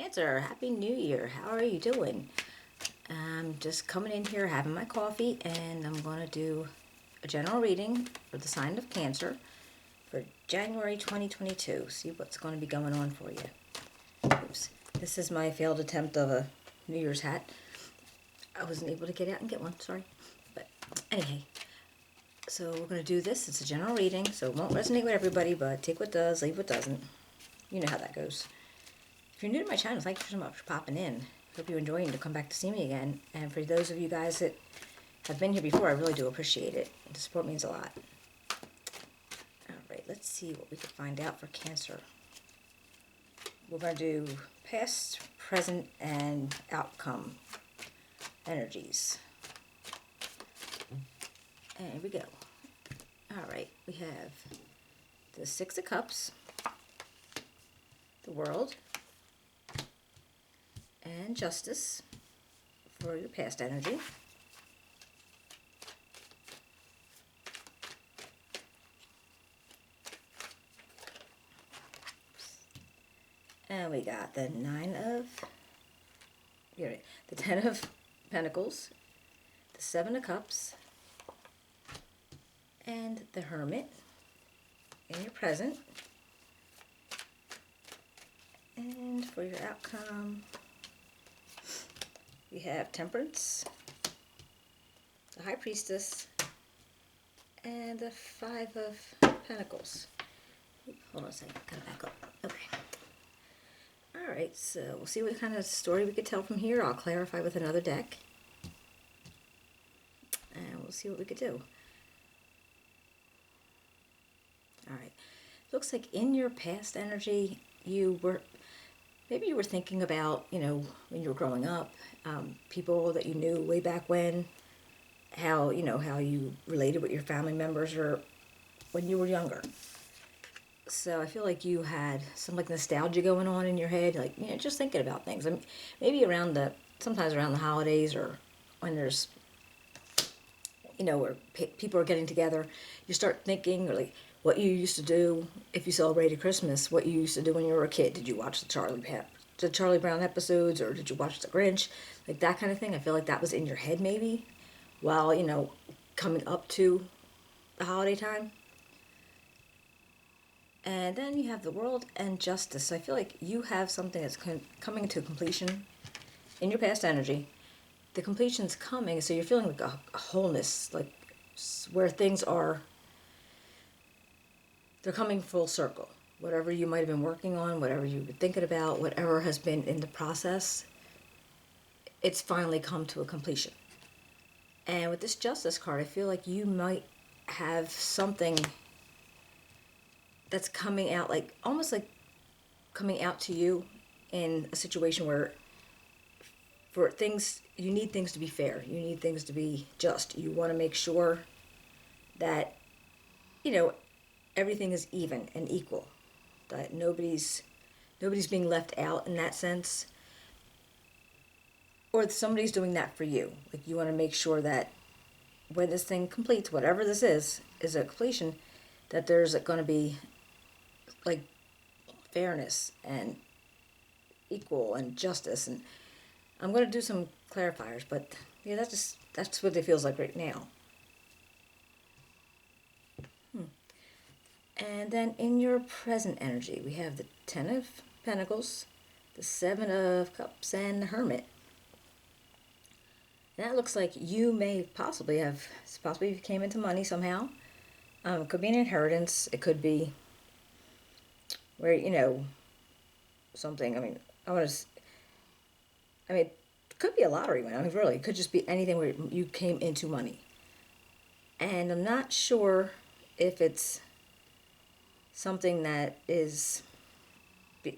Cancer, Happy New Year. How are you doing? I'm just coming in here having my coffee, and I'm going to do a general reading for the sign of Cancer for January 2022. See what's going to be going on for you. Oops. This is my failed attempt of a New Year's hat. I wasn't able to get out and get one, sorry. But anyway, so we're going to do this. It's a general reading, so it won't resonate with everybody, but take what does, leave what doesn't. You know how that goes. If you're new to my channel, thank you so much for popping in. Hope you're enjoying to come back to see me again. And for those of you guys that have been here before, I really do appreciate it. The support means a lot. Alright, let's see what we can find out for Cancer. We're going to do past, present, and outcome energies. And here we go. Alright, we have the Six of Cups, the World, and Justice for your past energy. And we got the the Ten of Pentacles, the Seven of Cups, and the Hermit in your present. And for your outcome, we have Temperance, the High Priestess, and the Five of Pentacles. Hold on a second, gotta back up. Okay. Alright, so we'll see what kind of story we could tell from here. I'll clarify with another deck. And we'll see what we could do. Alright. Looks like in your past energy, maybe you were thinking about, when you were growing up, people that you knew way back when, how you related with your family members or when you were younger. So I feel like you had some nostalgia going on in your head, just thinking about things. I mean, maybe sometimes around the holidays or when there's, where people are getting together, you start thinking what you used to do if you celebrated Christmas, what you used to do when you were a kid. Did you watch the Charlie Brown episodes, or did you watch the Grinch? Like that kind of thing. I feel like that was in your head maybe while, coming up to the holiday time. And then you have the World and Justice. So I feel like you have something that's coming to completion in your past energy. The completion's coming, so you're feeling like a wholeness, like where things are, they're coming full circle. Whatever you might have been working on, whatever you've been thinking about, whatever has been in the process, it's finally come to a completion. And with this Justice card, I feel like you might have something that's coming out, almost like coming out to you in a situation where you need things to be fair. You need things to be just. You want to make sure that, everything is even and equal. That nobody's being left out in that sense. Or somebody's doing that for you. Like you want to make sure that when this thing completes, whatever this is a completion, that there's going to be fairness and equal and justice. And I'm going to do some clarifiers, but yeah, that's what it feels like right now. And then in your present energy, we have the Ten of Pentacles, the Seven of Cups, and the Hermit. And that looks like you may possibly you came into money somehow. It could be an inheritance. It could be where, something, it could be a lottery win. Really, it could just be anything where you came into money. And I'm not sure if it's something that is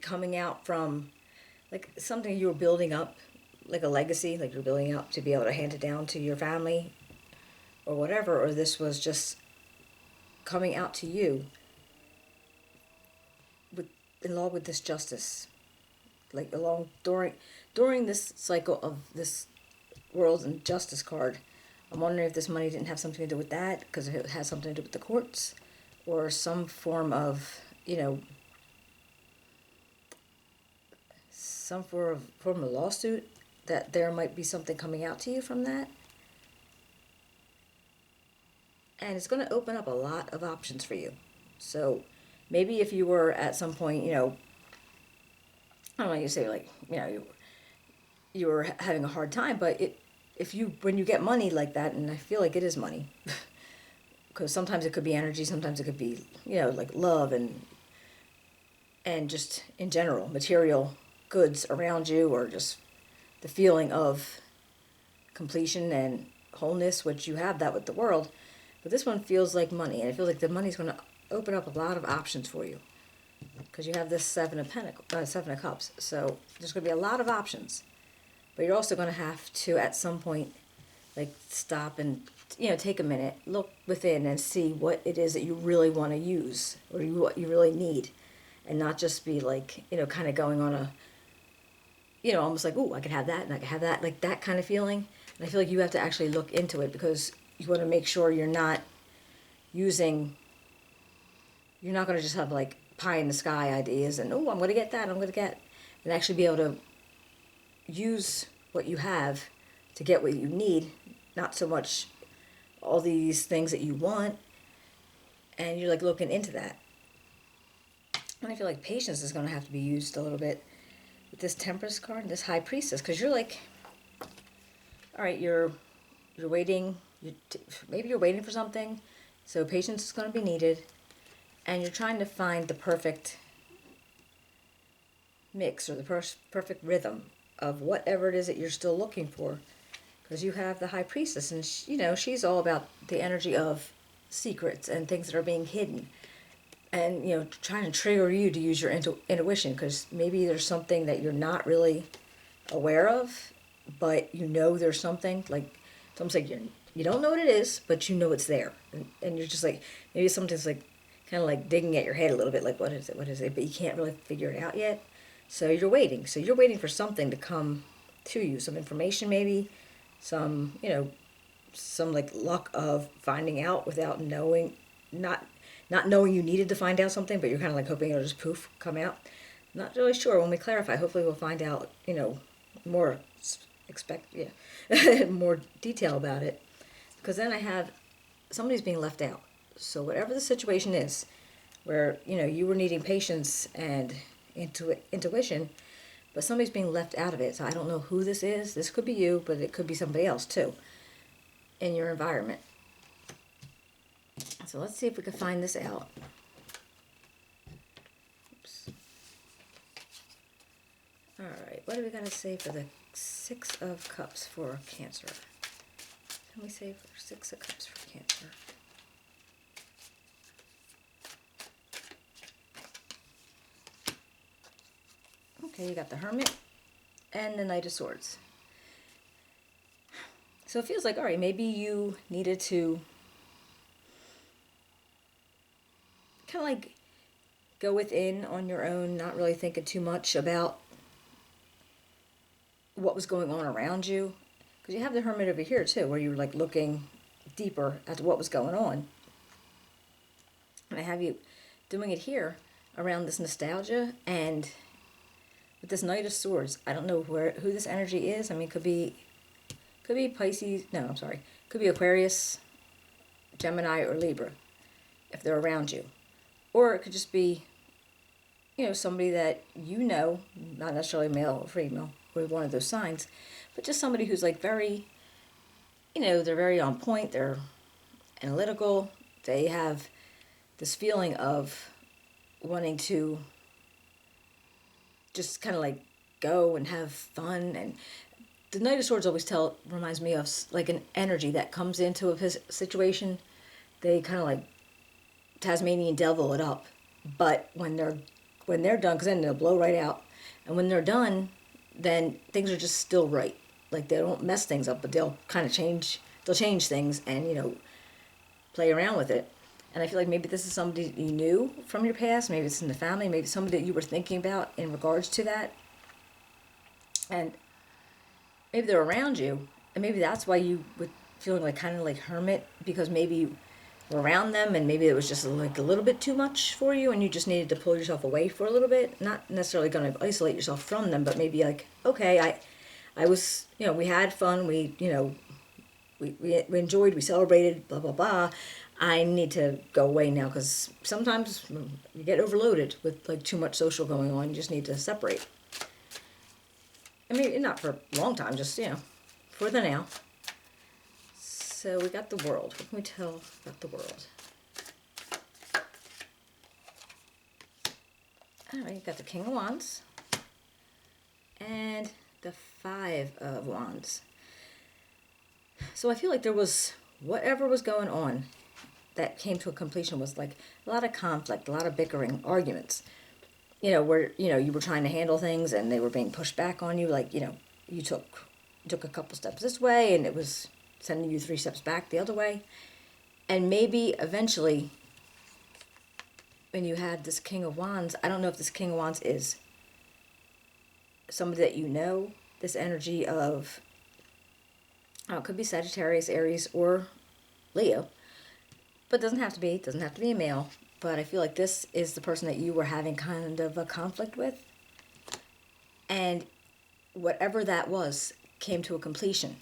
coming out from, something you were building up, like a legacy, like you're building up to be able to hand it down to your family or whatever, or this was just coming out to you along with this Justice, during this cycle of this World and Justice card. I'm wondering if this money didn't have something to do with that, because it has something to do with the courts, or some form of, some form of lawsuit, that there might be something coming out to you from that. And it's going to open up a lot of options for you. So maybe if you were at some point, I don't know, you say like, you were having a hard time, but when you get money like that, and I feel like it is money, because sometimes it could be energy, sometimes it could be, like love and just in general, material goods around you, or just the feeling of completion and wholeness, which you have that with the world. But this one feels like money, and it feels like the money's going to open up a lot of options for you, because you have this Seven of Cups. So there's going to be a lot of options, but you're also going to have to, at some point, like stop and take a minute, look within, and see what it is that you really want to use, or what you really need, and not just be like kind of going on a almost like, oh, I could have that and I could have that, like that kind of feeling. And I feel like you have to actually look into it, because you want to make sure you're not going to just have like pie in the sky ideas and, oh, I'm going to get that, and actually be able to use what you have to get what you need, not so much all these things that you want, and you're like looking into that. And I feel like patience is going to have to be used a little bit with this Temperance card and this High Priestess, because you're like, all right, you're waiting, maybe you're waiting for something, so patience is going to be needed, and you're trying to find the perfect mix, or the perfect rhythm of whatever it is that you're still looking for, because you have the High Priestess, and she's all about the energy of secrets and things that are being hidden, and trying to trigger you to use your intuition, because maybe there's something that you're not really aware of, but there's something, like it's almost like you don't know what it is, but it's there, and you're just like, maybe something's like kind of like digging at your head a little bit, like what is it, but you can't really figure it out yet. So you're waiting for something to come to you, some information, maybe some some like luck of finding out without knowing, not knowing you needed to find out something, but you're kind of like hoping it'll just poof come out. Not really sure. When we clarify, hopefully we'll find out more more detail about it, because then I have somebody's being left out. So whatever the situation is, where you were needing patience and intuition, but somebody's being left out of it. So I don't know who this is. This could be you, but it could be somebody else too in your environment. So let's see if we can find this out. Oops. All right, what are we going to say for the Six of Cups for Cancer? Can we say for Six of Cups for Cancer? Okay, you got the Hermit and the Knight of Swords. So it feels like, all right, maybe you needed to kind of like go within on your own, not really thinking too much about what was going on around you. Because you have the Hermit over here too, where you're like looking deeper at what was going on. And I have you doing it here around this nostalgia, and with this Knight of Swords, I don't know who this energy is. I mean, could be Pisces. No, I'm sorry. Could be Aquarius, Gemini, or Libra, if they're around you. Or it could just be, somebody that not necessarily male or female, or one of those signs, but just somebody who's like very, they're very on point, they're analytical, they have this feeling of wanting to just kind of like go and have fun. And the Knight of Swords always reminds me of like an energy that comes into a situation. They kind of like Tasmanian devil it up, but when they're done, because then they'll blow right out, and when they're done, then things are just still right. Like they don't mess things up, but they'll kind of change things and play around with it. And I feel like maybe this is somebody you knew from your past, maybe it's in the family, maybe somebody that you were thinking about in regards to that, and maybe they're around you, and maybe that's why you would feeling like kind of like hermit, because maybe were around them, and maybe it was just like a little bit too much for you, and you just needed to pull yourself away for a little bit. Not necessarily going to isolate yourself from them, but maybe like, okay, I was, we had fun, we enjoyed, we celebrated, blah blah blah. I need to go away now because sometimes you get overloaded with like too much social going on. You just need to separate. I mean, not for a long time, just for the now. So we got the world. What can we tell about the world? All right, you got the King of Wands and the Five of Wands. So I feel like there was whatever was going on that came to a completion was like a lot of conflict, a lot of bickering, arguments. Where you were trying to handle things and they were being pushed back on you. Like you took a couple steps this way and it was sending you 3 steps back the other way. And maybe eventually, when you had this King of Wands, I don't know if this King of Wands is somebody that this energy of, it could be Sagittarius, Aries, or Leo. But it doesn't have to be. It doesn't have to be a male. But I feel like this is the person that you were having kind of a conflict with. And whatever that was came to a completion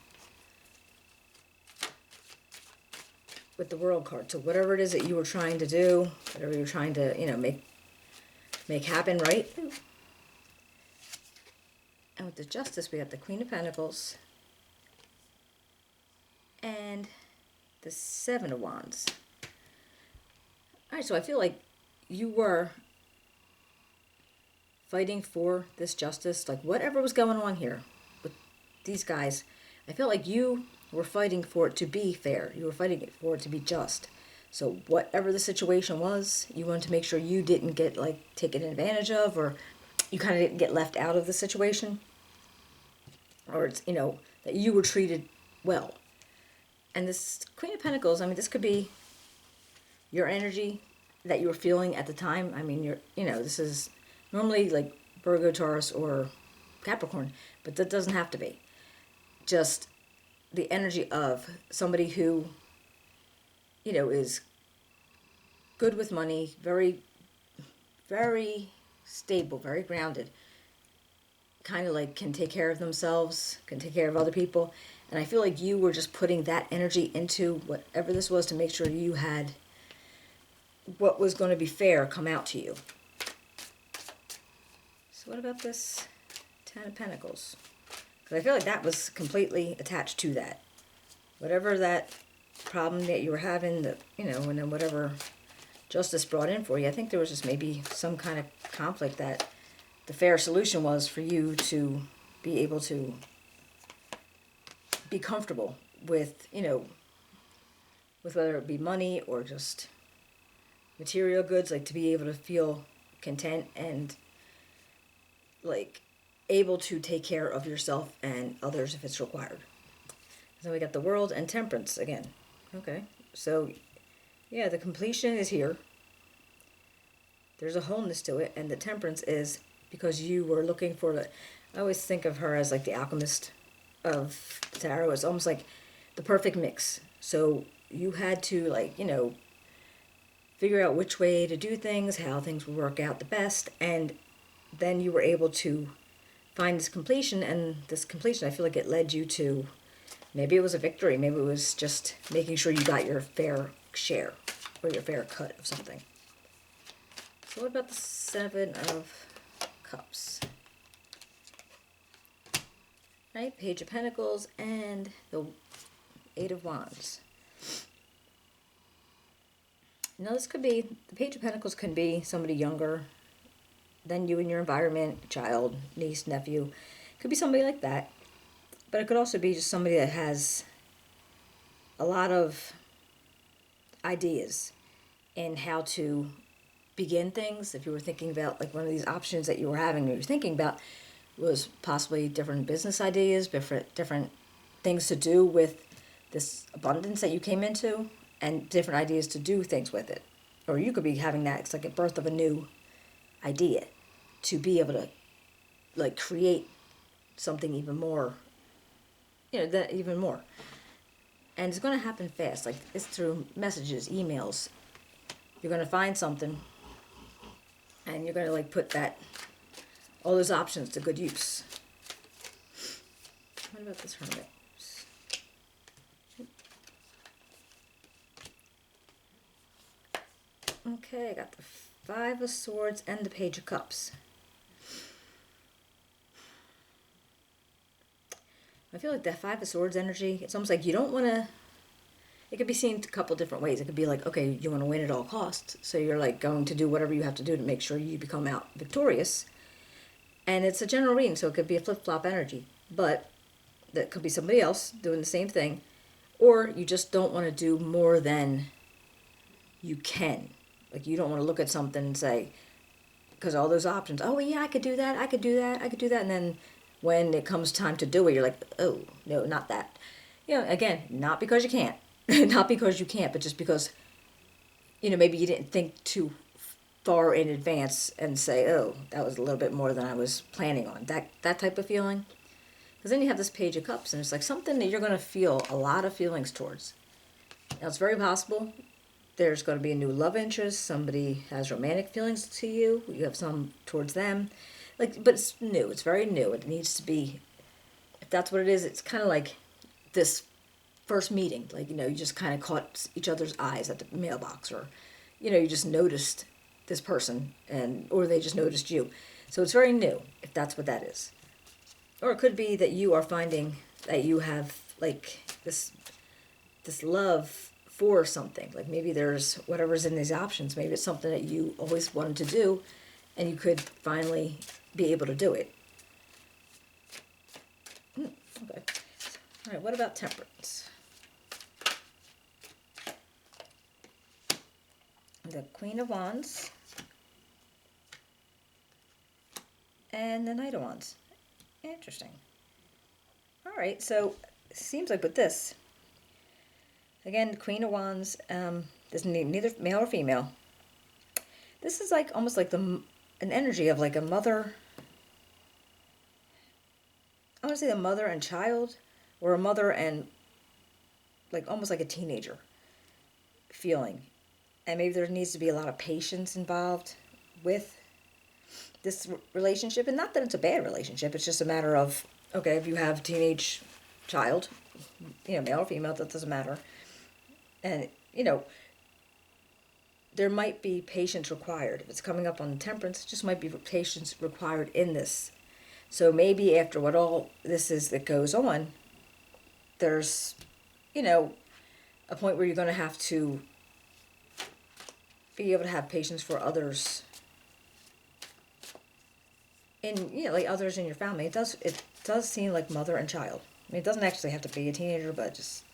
with the World card. So whatever it is that you were trying to do, whatever you were trying to, make happen, right? And with the Justice, we got the Queen of Pentacles and the Seven of Wands. All right, so I feel like you were fighting for this justice, like whatever was going on here with these guys. I feel like you were fighting for it to be fair. You were fighting for it to be just. So whatever the situation was, you wanted to make sure you didn't get taken advantage of, or you kind of didn't get left out of the situation, or it's that you were treated well. And this Queen of Pentacles, I mean, this could be your energy that you were feeling at the time. I mean, this is normally like Virgo, Taurus, or Capricorn, but that doesn't have to be. Just the energy of somebody who, is good with money, very, very stable, very grounded, kind of like can take care of themselves, can take care of other people. And I feel like you were just putting that energy into whatever this was to make sure you had what was going to be fair come out to you. So what about this Ten of Pentacles? Because I feel like that was completely attached to that. Whatever that problem that you were having, and then whatever justice brought in for you, I think there was just maybe some kind of conflict that the fair solution was for you to be able to be comfortable with, with whether it be money or just material goods, like to be able to feel content and able to take care of yourself and others if it's required. So we got the World and Temperance again. Okay, so yeah, the completion is here. There's a wholeness to it, and the Temperance is because you were looking for the. I always think of her as like the alchemist of tarot. It's almost like the perfect mix. So you had to figure out which way to do things, how things would work out the best, and then you were able to find this completion, and this completion, I feel like it led you to, maybe it was a victory, maybe it was just making sure you got your fair share, or your fair cut of something. So what about the Seven of Cups? Right, Page of Pentacles and the Eight of Wands. Now this could be, the Page of Pentacles can be somebody younger than you in your environment, child, niece, nephew. Could be somebody like that. But it could also be just somebody that has a lot of ideas in how to begin things. If you were thinking about one of these options that you were having, or you're thinking about, was possibly different business ideas, different things to do with this abundance that you came into, and different ideas to do things with it. Or you could be having that, it's like a birth of a new idea to be able to create something even more, that even more. And it's going to happen fast. Like, it's through messages, emails. You're going to find something, and you're going to, like, put all those options to good use. What about this hermit? Okay, I got the Five of Swords and the Page of Cups. I feel like that Five of Swords energy, it's almost like you don't want to... It could be seen a couple different ways. It could be like, okay, you want to win at all costs. So you're like going to do whatever you have to do to make sure you become out victorious. And it's a general reading, so it could be a flip-flop energy. But that could be somebody else doing the same thing. Or you just don't want to do more than you can. Like, you don't want to look at something and say, because all those options, oh yeah, I could do that, I could do that, I could do that. And then when it comes time to do it, you're like, oh, no, not that. You know, again, not because you can't. Not because you can't, but just because, you know, maybe you didn't think too far in advance and say, oh, that was a little bit more than I was planning on. That type of feeling. Because then you have this Page of Cups, and it's like something that you're going to feel a lot of feelings towards. Now, it's very possible there's going to be a new love interest. Somebody has romantic feelings to you. You have some towards them. Like, but it's new. It's very new. It needs to be, if that's what it is, it's kind of like this first meeting. Like, you know, you just kind of caught each other's eyes at the mailbox, or, you know, you just noticed this person, or they just noticed you. So it's very new, if that's what that is. Or it could be that you are finding that you have, like, this love for something. Like, maybe there's whatever's in these options. Maybe it's something that you always wanted to do, and you could finally be able to do it. Okay. All right, what about Temperance? The Queen of Wands and the Knight of Wands. Interesting. All right, so it seems like with this, again, the Queen of Wands, there's neither male or female. This is like almost like an energy of like a mother. I want to say a mother and child, or a mother and like almost like a teenager feeling. And maybe there needs to be a lot of patience involved with this relationship. And not that it's a bad relationship. It's just a matter of, okay, if you have a teenage child, you know, male or female, that doesn't matter. And, you know, there might be patience required. If it's coming up on Temperance, it just might be patience required in this. So maybe after what all this is that goes on, there's, you know, a point where you're going to have to be able to have patience for others in, you know, like others in your family. It does seem like mother and child. I mean, it doesn't actually have to be a teenager, but just,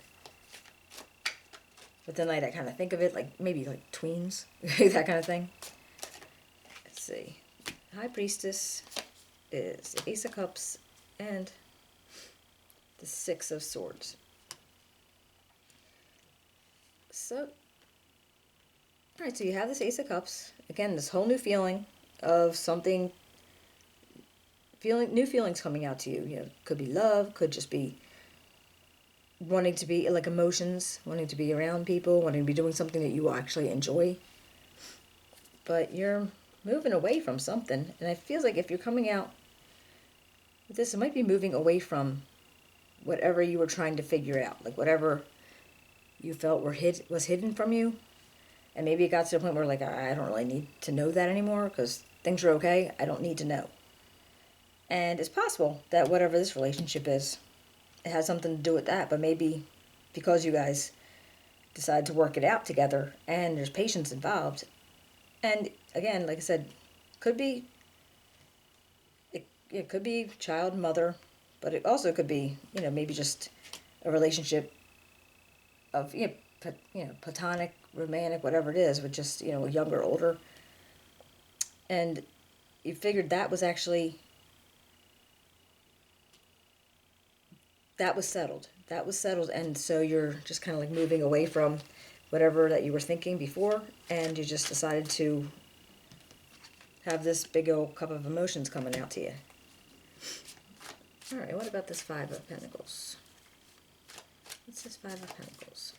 but then like I kind of think of it like maybe like tweens, that kind of thing. Let's see. High Priestess is the Ace of Cups and the Six of Swords. So, all right, so you have this Ace of Cups. Again, this whole new feeling of something, new feelings coming out to you. You know, could be love, could just be wanting to be, like, emotions, wanting to be around people, wanting to be doing something that you actually enjoy. But you're moving away from something. And it feels like if you're coming out with this, it might be moving away from whatever you were trying to figure out. Like, whatever you felt was hidden from you. And maybe it got to the point where, like, I don't really need to know that anymore because things are okay. I don't need to know. And it's possible that whatever this relationship is, it has something to do with that. But maybe because you guys decide to work it out together and there's patience involved. And again, like I said, it could be child, mother, but it also could be, you know, maybe just a relationship of, platonic, romantic, whatever it is, with just, you know, younger, older. And you figured that was actually, that was settled. That was settled, and so you're just kind of like moving away from whatever that you were thinking before, and you just decided to have this big old cup of emotions coming out to you. All right, what about this Five of Pentacles? What's this Five of Pentacles?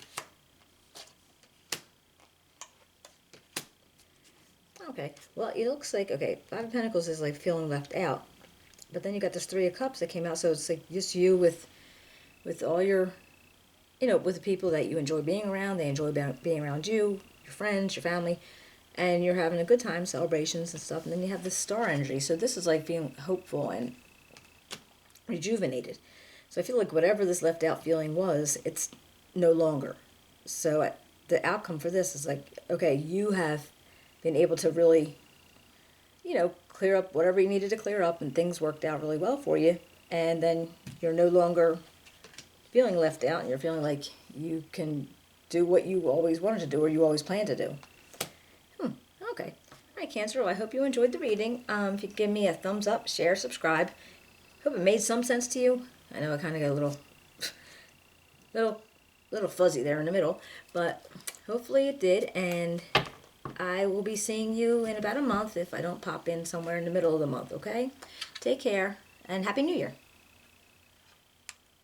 Okay, well, it looks like, okay, Five of Pentacles is like feeling left out. But then you got this Three of Cups that came out, so it's like just you with all your, with the people that you enjoy being around. They enjoy being around you, your friends, your family, and you're having a good time, celebrations and stuff. And then you have the Star energy, so this is like being hopeful and rejuvenated. So I feel like whatever this left out feeling was, it's no longer. So the outcome for this is like, okay, you have been able to really, clear up whatever you needed to clear up, and things worked out really well for you. And then you're no longer feeling left out, and you're feeling like you can do what you always wanted to do or you always planned to do. Okay. All right, Cancer. Well, I hope you enjoyed the reading. If you could give me a thumbs up, share, subscribe. Hope it made some sense to you. I know I kind of got a little fuzzy there in the middle, but hopefully it did. And I will be seeing you in about a month if I don't pop in somewhere in the middle of the month, okay? Take care, and Happy New Year.